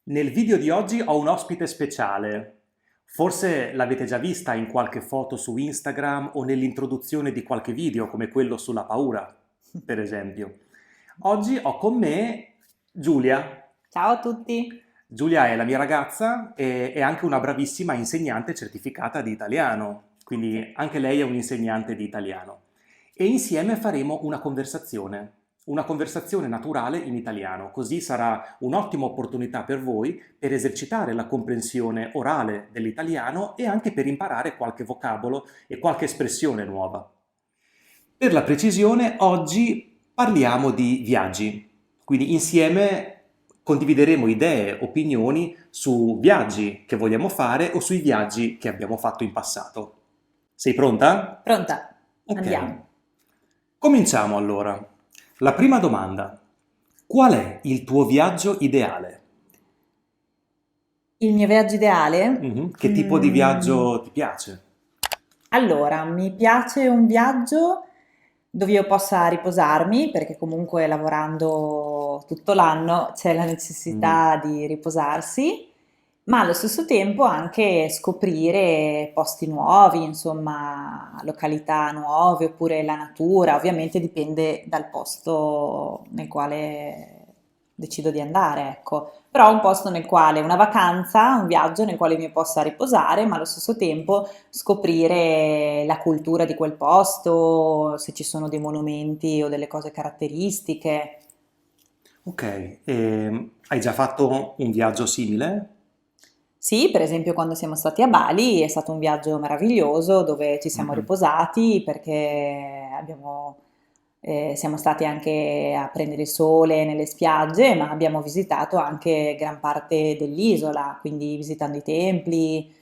Nel video di oggi ho un ospite speciale. Forse l'avete già vista in qualche foto su Instagram o nell'introduzione di qualche video, come quello sulla paura, per esempio. Oggi ho con me Giulia. Ciao a tutti. Giulia è la mia ragazza e è anche una bravissima insegnante certificata di italiano, quindi anche lei è un insegnante di italiano. E insieme faremo una conversazione naturale in italiano, così sarà un'ottima opportunità per voi per esercitare la comprensione orale dell'italiano e anche per imparare qualche vocabolo e qualche espressione nuova. Per la precisione, oggi parliamo di viaggi, quindi insieme condivideremo idee, opinioni su viaggi che vogliamo fare o sui viaggi che abbiamo fatto in passato. Sei pronta? Pronta? Ok. Andiamo. Cominciamo allora. La prima domanda. Qual è il tuo viaggio ideale? Il mio viaggio ideale? Che tipo di viaggio ti piace? Allora, mi piace un viaggio dove io possa riposarmi, perché comunque lavorando tutto l'anno c'è la Mm. necessità di riposarsi, ma allo stesso tempo anche scoprire posti nuovi, insomma, località nuove oppure la natura. Ovviamente dipende dal posto nel quale decido di andare, ecco. Però un posto nel quale una vacanza, un viaggio nel quale mi possa riposare, ma allo stesso tempo scoprire la cultura di quel posto, se ci sono dei monumenti o delle cose caratteristiche. Ok, hai già fatto un viaggio simile? Sì, per esempio quando siamo stati a Bali è stato un viaggio meraviglioso dove ci siamo Mhm. riposati perché siamo stati anche a prendere il sole nelle spiagge, ma abbiamo visitato anche gran parte dell'isola, quindi visitando i templi,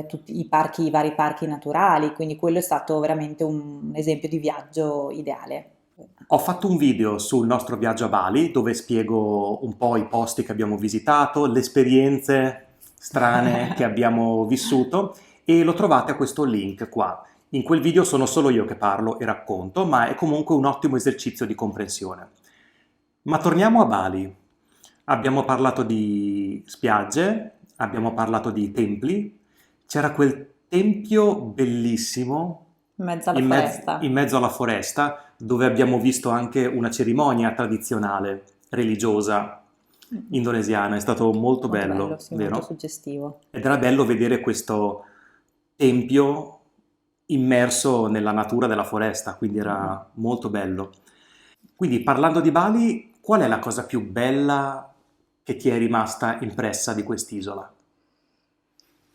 tutti i vari parchi naturali, quindi quello è stato veramente un esempio di viaggio ideale. Ho fatto un video sul nostro viaggio a Bali dove spiego un po' i posti che abbiamo visitato, le esperienze strane che abbiamo vissuto e lo trovate a questo link qua. In quel video sono solo io che parlo e racconto, ma è comunque un ottimo esercizio di comprensione. Ma torniamo a Bali. Abbiamo parlato di spiagge, abbiamo parlato di templi. C'era quel tempio bellissimo In mezzo alla foresta. in mezzo alla foresta dove abbiamo visto anche una cerimonia tradizionale religiosa Mm. indonesiana. È stato molto Molto bello, bello, sì, molto vero? suggestivo. Ed era bello vedere questo tempio immerso nella natura della foresta, quindi Mm. era molto bello. Quindi parlando di Bali, qual è la cosa più bella che ti è rimasta impressa di quest'isola?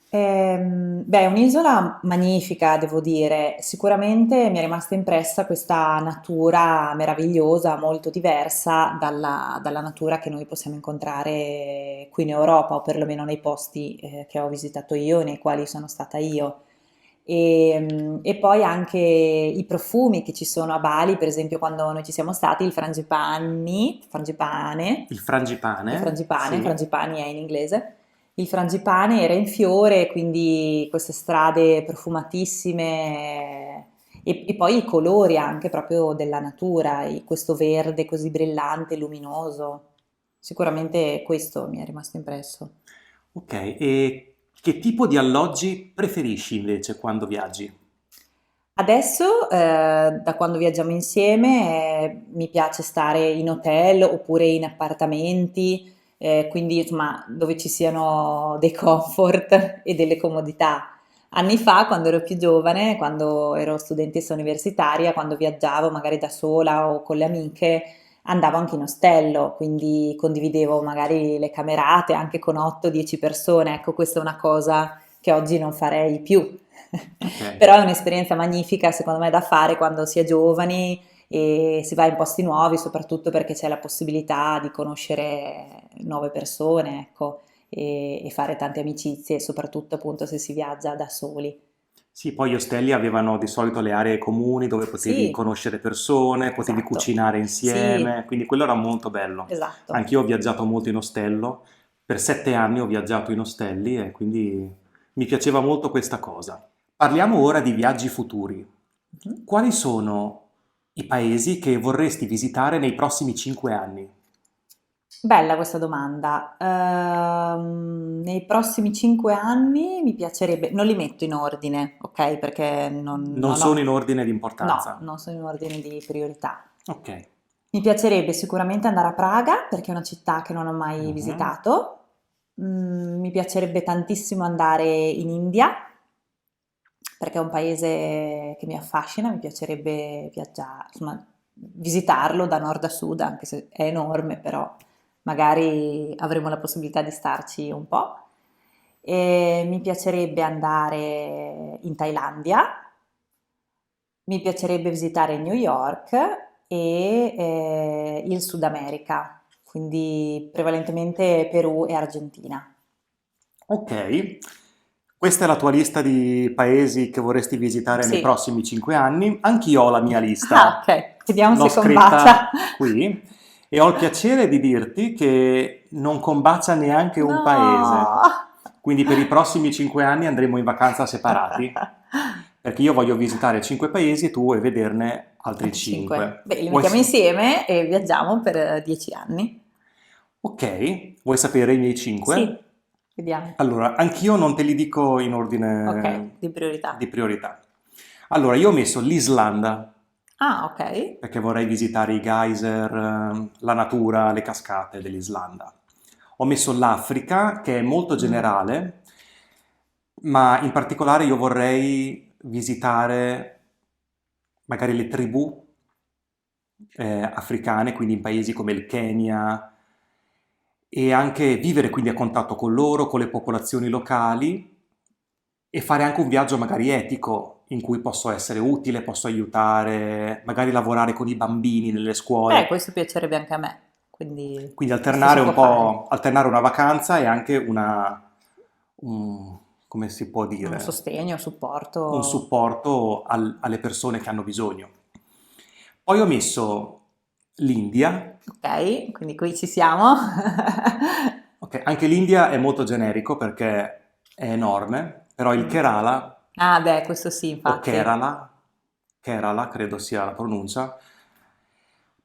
Beh, è un'isola magnifica, devo dire. Sicuramente mi è rimasta impressa questa natura meravigliosa, molto diversa dalla natura che noi possiamo incontrare qui in Europa, o perlomeno nei posti, che ho visitato io, nei quali sono stata io. E poi anche i profumi che ci sono a Bali, per esempio quando noi ci siamo stati, Il frangipane? Sì. frangipani è in inglese, il frangipane era in fiore, quindi queste strade profumatissime e poi i colori anche proprio della natura, questo verde così brillante, luminoso. Sicuramente questo mi è rimasto impresso. Ok, e che tipo di alloggi preferisci invece quando viaggi? Adesso, da quando viaggiamo insieme, mi piace stare in hotel oppure in appartamenti, quindi insomma dove ci siano dei comfort e delle comodità. Anni fa, quando ero più giovane, quando ero studentessa universitaria, quando viaggiavo magari da sola o con le amiche, andavo anche in ostello, quindi condividevo magari le camerate anche con 8-10 persone. Ecco, questa è una cosa che oggi non farei più. Ok. Però è un'esperienza magnifica, secondo me, da fare quando si è giovani e si va in posti nuovi, soprattutto perché c'è la possibilità di conoscere nuove persone, ecco, e fare tante amicizie, soprattutto appunto se si viaggia da soli. Sì, poi gli ostelli avevano di solito le aree comuni dove potevi Sì, conoscere persone, potevi esatto. cucinare Sì, insieme, quindi quello era molto bello. esatto. Anch'io ho viaggiato molto in ostello, per 7 anni ho viaggiato in ostelli e quindi mi piaceva molto questa cosa. Parliamo ora di viaggi futuri. Mhm. Quali sono i paesi che vorresti visitare nei prossimi 5 anni? Bella questa domanda. Nei prossimi 5 anni mi piacerebbe, non li metto in ordine, ok? Perché Non non sono ho, in ordine di no, importanza. non sono in ordine di priorità. Ok. Mi piacerebbe sicuramente andare a Praga perché è una città che non ho mai Mhm. visitato. Mi piacerebbe tantissimo andare in India perché è un paese che mi affascina, mi piacerebbe viaggiare, insomma, visitarlo da nord a sud, anche se è enorme, però magari avremo la possibilità di starci un po'. E mi piacerebbe andare in Thailandia, mi piacerebbe visitare New York e il Sud America, quindi prevalentemente Perù e Argentina. Ok, questa è la tua lista di paesi che vorresti visitare nei Sì. prossimi 5 anni. Anch'io ho la mia Ah, lista, ok, vediamo l'ho se combacia. scritta qui e ho il piacere di dirti che non combacia neanche un paese. No! Quindi per i prossimi 5 anni andremo in vacanza separati, perché io voglio visitare 5 paesi e tu vuoi vederne altri Altri 5. 5. Beh, li mettiamo insieme e viaggiamo per 10 anni. Ok, vuoi sapere i miei 5? Sì, vediamo. Allora, anch'io non te li dico in Ok, ordine di di priorità. priorità. Allora, io ho messo l'Islanda, Ah, ok. perché vorrei visitare i geyser, la natura, le cascate dell'Islanda. Ho messo l'Africa, che è molto Mm. generale, ma in particolare io vorrei visitare magari le tribù africane, quindi in paesi come il Kenya, e anche vivere quindi a contatto con loro, con le popolazioni locali e fare anche un viaggio magari etico in cui posso essere utile, posso aiutare, magari lavorare con i bambini nelle scuole. Questo piacerebbe anche a me, quindi Quindi questo alternare si un può fare. po', alternare una vacanza e anche come si può Un dire, sostegno, un supporto. supporto alle persone che hanno bisogno. Poi ho messo l'India. Ok, quindi qui ci siamo. Ok, anche l'India è molto generico perché è enorme, però il Mm. Kerala, Ah, beh, questo sì, o infatti. Kerala, Kerala credo sia la pronuncia.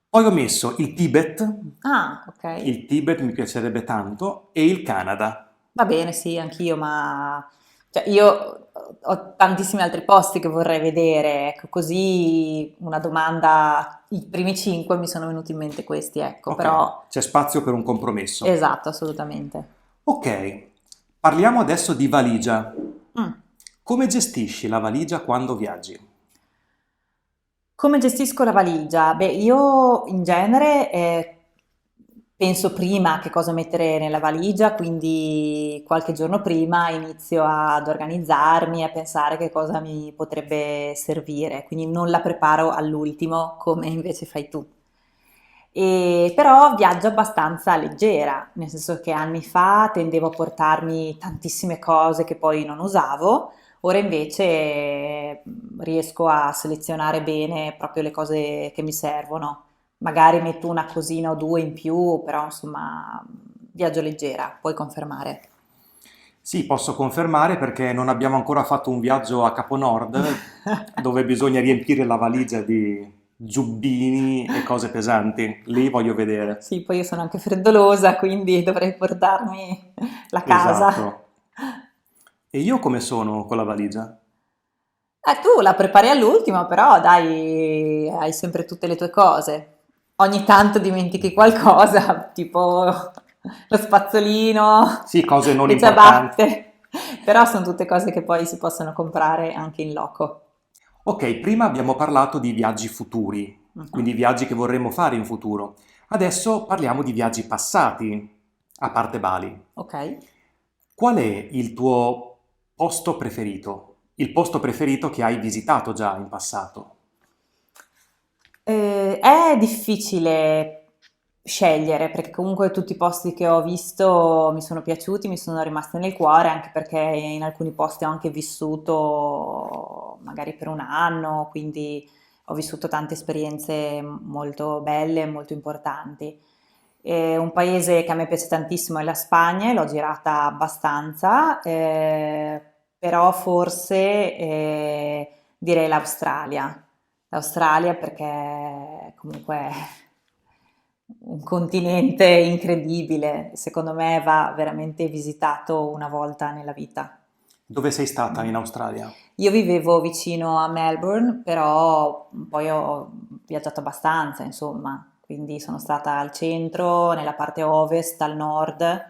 Poi ho messo Ah, ok. il Tibet mi piacerebbe tanto, e il Canada. Va bene, sì, anch'io, ma cioè, io ho tantissimi altri posti che vorrei vedere, ecco, così una domanda, i primi 5 mi sono venuti in mente questi, ecco, Ok, però c'è spazio per un compromesso. esatto, assolutamente. Ok, parliamo adesso di valigia. Mm. Come gestisci la valigia quando viaggi? Come gestisco la valigia? Beh, io in genere penso prima che cosa mettere nella valigia, quindi qualche giorno prima inizio ad organizzarmi, a pensare che cosa mi potrebbe servire, quindi non la preparo all'ultimo come invece fai tu. Però viaggio abbastanza leggera, nel senso che anni fa tendevo a portarmi tantissime cose che poi non usavo. Ora invece riesco a selezionare bene proprio le cose che mi servono. Magari metto una cosina o due in più, però insomma, viaggio leggera, puoi confermare. Sì, posso confermare perché non abbiamo ancora fatto un viaggio a Capo Nord dove bisogna riempire la valigia di giubbini e cose pesanti. Lì voglio vedere. Sì, poi io sono anche freddolosa, quindi dovrei portarmi la casa. Esatto. E io come sono con la valigia? Tu la prepari all'ultimo, però dai, hai sempre tutte le tue cose. Ogni tanto dimentichi qualcosa, tipo lo spazzolino, Sì, cose non le importanti. ciabatte, però sono tutte cose che poi si possono comprare anche in loco. Ok, prima abbiamo parlato di viaggi futuri, Mhm. quindi viaggi che vorremmo fare in futuro. Adesso parliamo di viaggi passati, a parte Bali. Ok. Qual è il tuo posto preferito? Il posto preferito che hai visitato già in passato? È difficile scegliere perché comunque tutti i posti che ho visto mi sono piaciuti, mi sono rimasti nel cuore, anche perché in alcuni posti ho anche vissuto magari per un anno, quindi ho vissuto tante esperienze molto belle, molto importanti. Un paese che a me piace tantissimo è la Spagna, e l'ho girata abbastanza, però forse direi l'Australia. L'Australia perché comunque un continente incredibile, secondo me va veramente visitato una volta nella vita. Dove sei stata Mm. in Australia? Io vivevo vicino a Melbourne, però poi ho viaggiato abbastanza, insomma, quindi sono stata al centro, nella parte ovest, al nord,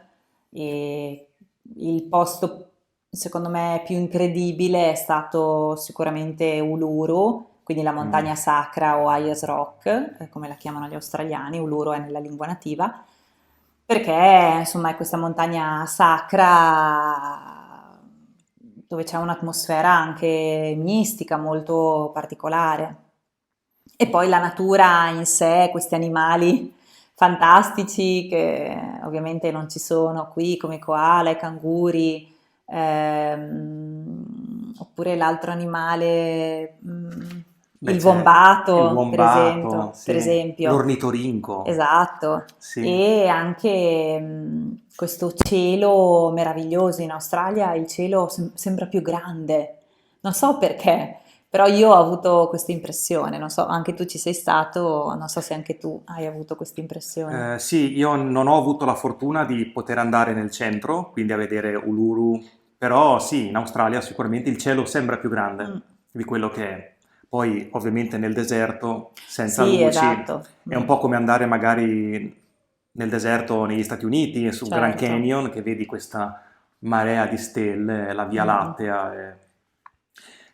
e il posto secondo me più incredibile è stato sicuramente Uluru, quindi la Mm. montagna sacra o Ayers Rock, come la chiamano gli australiani. Uluru è nella lingua nativa, perché insomma è questa montagna sacra dove c'è un'atmosfera anche mistica molto particolare. E poi la natura in sé, questi animali fantastici che ovviamente non ci sono qui, come i koala, i canguri, oppure l'altro animale, Beh, il c'è il wombato, wombato, per sì, esempio. l'ornitorinco, Esatto. sì. E anche questo cielo meraviglioso in Australia, il cielo sembra più grande. Non so perché, però io ho avuto questa impressione, non so, anche tu ci sei stato, non so se anche tu hai avuto questa impressione. Sì, io non ho avuto la fortuna di poter andare nel centro, quindi a vedere Uluru, però sì, in Australia sicuramente il cielo sembra più grande Mm. di quello che è. Poi ovviamente nel deserto, senza Sì, luci, esatto. è un po' come andare magari nel deserto negli Stati Uniti, su Grand Certo. Canyon, che vedi questa marea di stelle, la Via Mm. Lattea.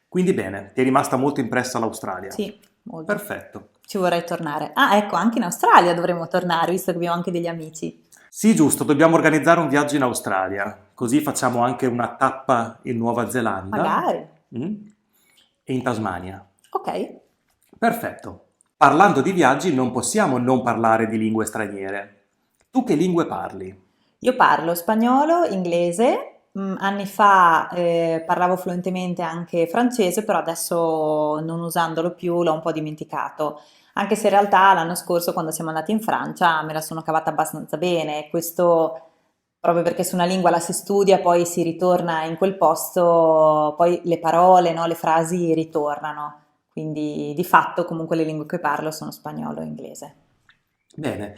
Quindi bene, ti è rimasta molto impressa l'Australia. Sì, molto. Perfetto. Ci vorrei tornare. Ah, ecco, anche in Australia dovremmo tornare, visto che abbiamo anche degli amici. Sì, giusto, dobbiamo organizzare un viaggio in Australia, così facciamo anche una tappa in Nuova Zelanda Magari. e in Tasmania. Ok. Perfetto. Parlando di viaggi non possiamo non parlare di lingue straniere. Tu che lingue parli? Io parlo spagnolo, inglese, anni fa parlavo fluentemente anche francese, però adesso non usandolo più l'ho un po' dimenticato. Anche se in realtà l'anno scorso quando siamo andati in Francia me la sono cavata abbastanza bene, questo proprio perché su una lingua la si studia, poi si ritorna in quel posto, poi le parole, no, le frasi ritornano. Quindi di fatto comunque le lingue che parlo sono spagnolo e inglese. Bene,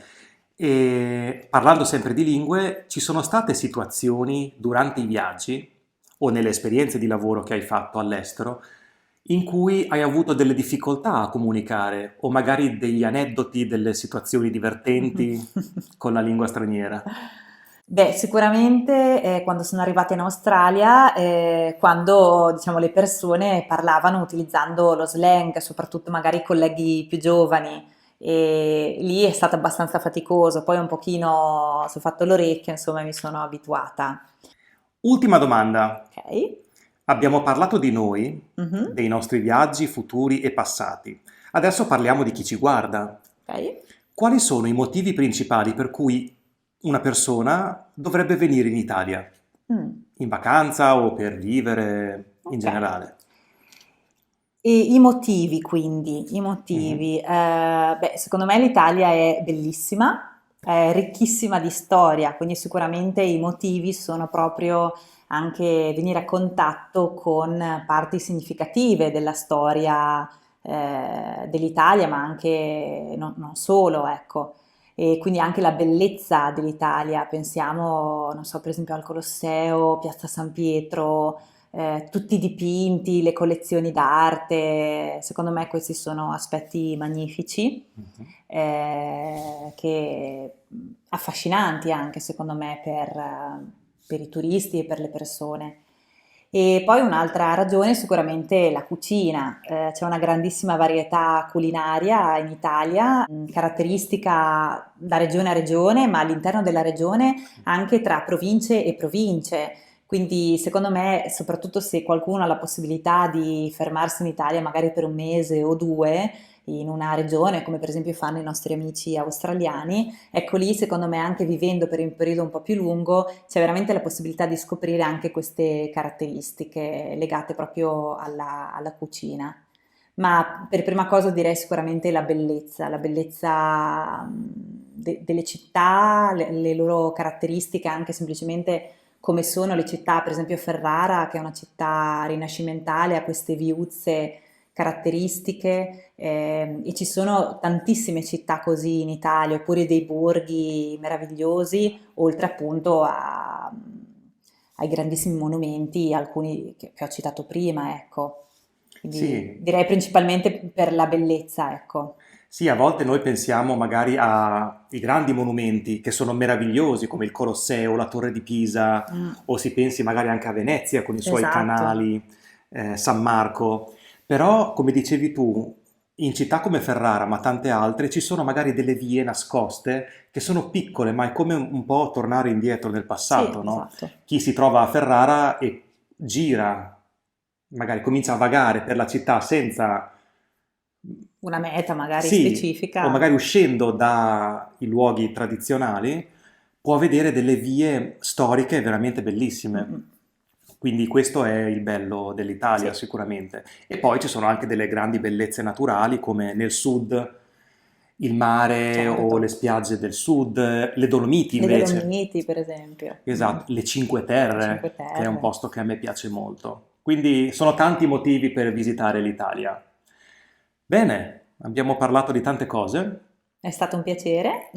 e parlando sempre di lingue, ci sono state situazioni durante i viaggi o nelle esperienze di lavoro che hai fatto all'estero in cui hai avuto delle difficoltà a comunicare o magari degli aneddoti, delle situazioni divertenti con la lingua straniera? Beh, sicuramente quando sono arrivata in Australia, quando diciamo, le persone parlavano utilizzando lo slang, soprattutto magari i colleghi più giovani, e lì è stato abbastanza faticoso, poi un pochino ci ho fatto l'orecchio, insomma mi sono abituata. Ultima domanda. Ok? Abbiamo parlato di noi, Mhm. dei nostri viaggi futuri e passati. Adesso parliamo di chi ci guarda. Ok? Quali sono i motivi principali per cui una persona dovrebbe venire in Italia? Mm. In vacanza o per vivere in Ok. generale? E i motivi quindi, i Mhm. motivi. Beh, secondo me l'Italia è bellissima, è ricchissima di storia, quindi sicuramente i motivi sono proprio anche venire a contatto con parti significative della storia, dell'Italia, ma anche non solo, ecco. E quindi anche la bellezza dell'Italia, pensiamo, non so, per esempio al Colosseo, Piazza San Pietro, tutti i dipinti, le collezioni d'arte, secondo me questi sono aspetti magnifici, Mhm. che affascinanti anche secondo me per i turisti e per le persone. E poi un'altra ragione è sicuramente la cucina. C'è una grandissima varietà culinaria in Italia, caratteristica da regione a regione, ma all'interno della regione anche tra province e province. Quindi secondo me, soprattutto se qualcuno ha la possibilità di fermarsi in Italia magari per un mese o due in una regione, come per esempio fanno i nostri amici australiani, ecco lì secondo me anche vivendo per un periodo un po' più lungo c'è veramente la possibilità di scoprire anche queste caratteristiche legate proprio alla cucina. Ma per prima cosa direi sicuramente la bellezza delle città, le loro caratteristiche, anche semplicemente come sono le città, per esempio Ferrara, che è una città rinascimentale, ha queste viuzze caratteristiche, e ci sono tantissime città così in Italia, oppure dei borghi meravigliosi, oltre appunto ai grandissimi monumenti, alcuni che ho citato prima, ecco. Quindi Sì, direi principalmente per la bellezza, ecco. sì, a volte noi pensiamo magari ai grandi monumenti che sono meravigliosi, come il Colosseo, la Torre di Pisa, Mm, o si pensi magari anche a Venezia con i suoi esatto. canali, San Marco. Però, come dicevi tu, in città come Ferrara, ma tante altre, ci sono magari delle vie nascoste che sono piccole, ma è come un po' tornare indietro nel Sì, passato, no? esatto. Chi si trova a Ferrara e gira, magari comincia a vagare per la città senza... Una meta magari Sì, o magari specifica. uscendo dai luoghi tradizionali, può vedere delle vie storiche veramente Mm, bellissime. mm. Quindi questo è il bello dell'Italia Sì, sicuramente. E poi ci sono anche delle grandi bellezze naturali come nel sud il mare o le certo. spiagge del sud, le Dolomiti Le invece. Dolomiti, per esempio. Esatto, le Cinque Le Cinque Terre, che è un Terre. posto che a me piace molto. Quindi sono tanti motivi per visitare l'Italia. Bene, abbiamo parlato di tante cose. È stato un piacere.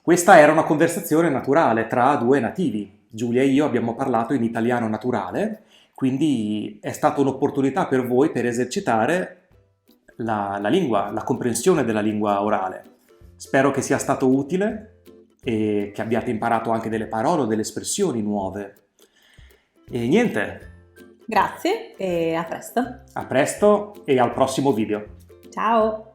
Questa era una conversazione naturale tra due nativi. Giulia e io abbiamo parlato in italiano naturale, quindi è stata un'opportunità per voi per esercitare la lingua, la comprensione della lingua orale. Spero che sia stato utile e che abbiate imparato anche delle parole o delle espressioni nuove. E niente, Grazie e a presto. a presto e al prossimo video. Ciao.